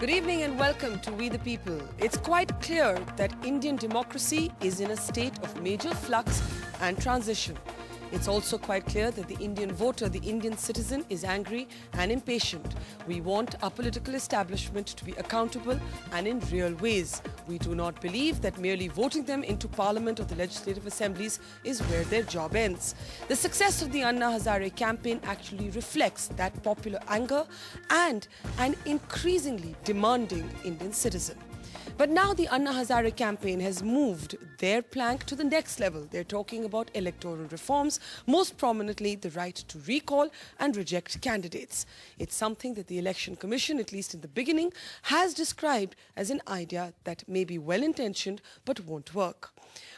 Good evening and welcome to We the People. It's quite clear that Indian democracy is in a state of major flux and transition. It's also quite clear that the Indian voter, the Indian citizen, is angry and impatient. We want our political establishment to be accountable and in real ways. We do not believe that merely voting them into parliament or the legislative assemblies is where their job ends. The success of the Anna Hazare campaign actually reflects that popular anger and an increasingly demanding Indian citizen. But now the Anna Hazare campaign has moved their plank to the next level. They're talking about electoral reforms, most prominently the right to recall and reject candidates. It's something that the Election Commission, at least in the beginning, has described as an idea that may be well-intentioned but won't work.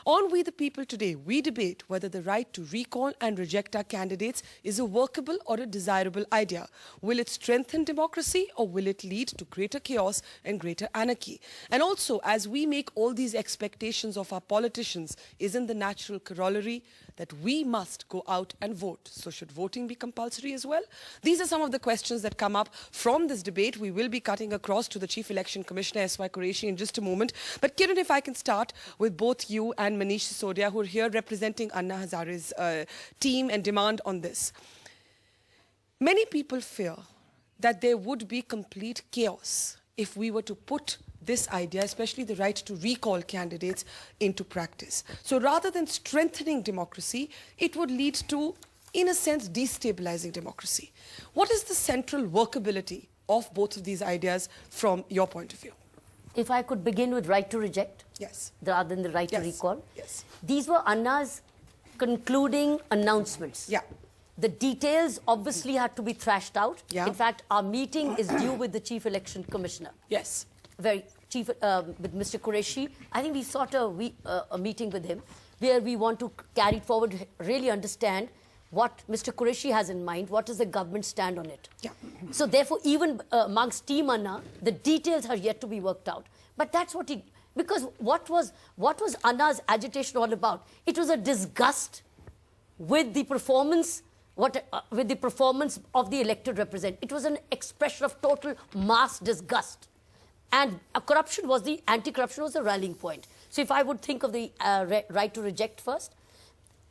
On We the People today, we debate whether the right to recall and reject our candidates is a workable or a desirable idea. Will it strengthen democracy or will it lead to greater chaos and greater anarchy? And also, as we make all these expectations of our politicians, isn't the natural corollary that we must go out and vote? So should voting be compulsory as well? These are some of the questions that come up from this debate. We will be cutting across to the Chief Election Commissioner, S.Y. Qureshi, in just a moment. But Kiran, if I can start with both you and Manish Sisodia, who are here representing Anna Hazare's team and demand on this. Many people fear that there would be complete chaos if we were to put this idea, especially the right to recall candidates, into practice. So rather than strengthening democracy, it would lead to, in a sense, destabilizing democracy. What is the central workability of both of these ideas from your point of view? If I could begin with right to reject, yes, rather than the right to recall. Yes. These were Anna's concluding announcements. Yeah. The details obviously had to be thrashed out. Yeah. In fact, our meeting is due with the Chief Election Commissioner. Yes. With Mr. Qureshi. I think we sought a meeting with him where we want to carry it forward, really understand what Mr. Qureshi has in mind, what is the government stand on it. Yeah. So therefore, even amongst Team Anna, the details are yet to be worked out. But that's what he, because what was Anna's agitation all about? It was a disgust with the performance, with the performance of the elected representative. It was an expression of total mass disgust. And anti-corruption was the rallying point. So if I would think of the right to reject first,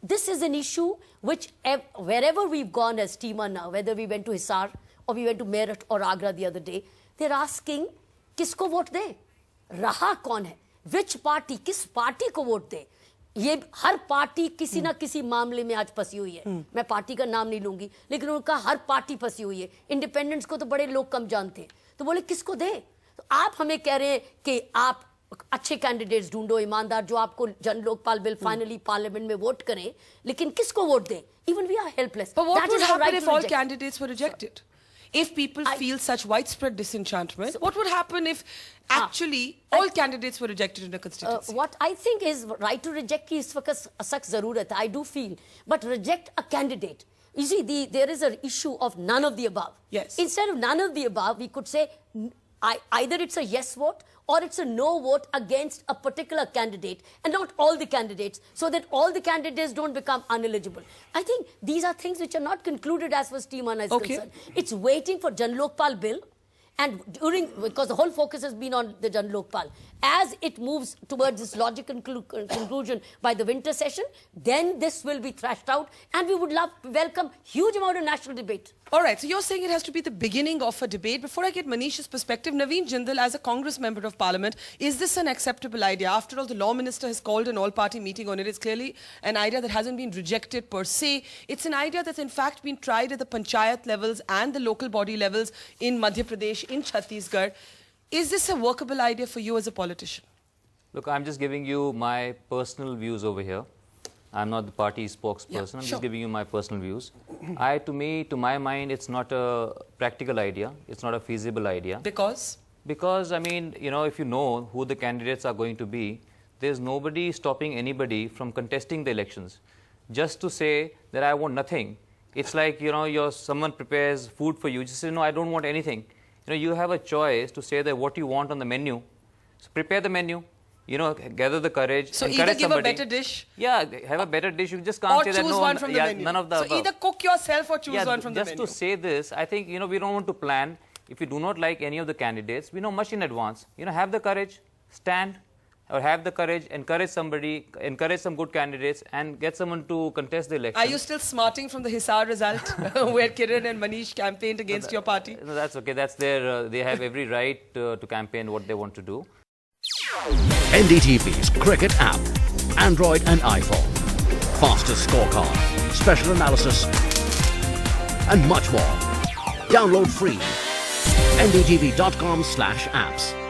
this is an issue which wherever we've gone as Team Anna, whether we went to Hazare or we went to Meerut or Agra the other day, they're asking, kisko vote de? Raha kaun hai? Which party? Kis party ko vote de? ये हर party किसी ना किसी मामले में आज फंसी हुई है. मैं पार्टी का नाम नहीं लूंगी, लेकिन उनका हर पार्टी फंसी हुई है. इंडिपेंडेंस को तो बड़े लोग कम जानते हैं. तो बोले किसको दे? तो आप हमें कह रहे हैं कि आप अच्छे कैंडिडेट्स ढूंढो, ईमानदार, जो आपको जन लोकपाल बिल फाइनली पार्लियामेंट में वोट करें, लेकिन किसको वोट दें? Even we are helpless. But what would happen if all candidates were rejected? If people feel such widespread disenchantment, what would happen if actually all candidates were rejected in a constituency? What I think is right to reject ki is वक्त सख्त ज़रूरत है. I do feel, but reject a candidate. You see, there is an issue of none of the above. Yes. Instead of none of the above, we could say either it's a yes vote or it's a no vote against a particular candidate and not all the candidates, so that all the candidates don't become uneligible. I think these are things which are not concluded as far as Team Anna is concerned. It's waiting for Jan Lokpal bill, and because the whole focus has been on the Jan Lokpal. As it moves towards this logical conclusion by the winter session, then this will be thrashed out, and we would welcome huge amount of national debate. All right, so you're saying it has to be the beginning of a debate. Before I get Manish's perspective, Naveen Jindal, as a Congress member of Parliament, is this an acceptable idea? After all, the Law Minister has called an all-party meeting on it. It's clearly an idea that hasn't been rejected per se. It's an idea that's in fact been tried at the panchayat levels and the local body levels in Madhya Pradesh, in Chhattisgarh. Is this a workable idea for you as a politician? Look, I'm just giving you my personal views over here. I'm not the party spokesperson. Yeah, I'm just giving you my personal views. To my mind, it's not a practical idea. It's not a feasible idea. Because? Because, I mean, you know, if you know who the candidates are going to be, there's nobody stopping anybody from contesting the elections. Just to say that I want nothing, it's like, you know, someone prepares food for you. Just say, no, I don't want anything. You know, you have a choice to say that what you want on the menu. So prepare the menu. You know, gather the courage. So either give a better dish. Yeah, have a better dish. You just can't say that. Or choose one from the menu. None of the above. So either cook yourself or choose one from the menu. Just to say this, I think, you know, we don't want to plan. if you do not like any of the candidates, we know much in advance. Have the courage, stand, or have the courage, encourage somebody, encourage some good candidates, and get someone to contest the election. Are you still smarting from the Hazare result, where Kiran and Manish campaigned against your party? No, that's okay. That's their. They have every right to campaign what they want to do. NDTV's cricket app, Android and iPhone. Fastest scorecard, special analysis, and much more. Download free. ndtv.com/apps.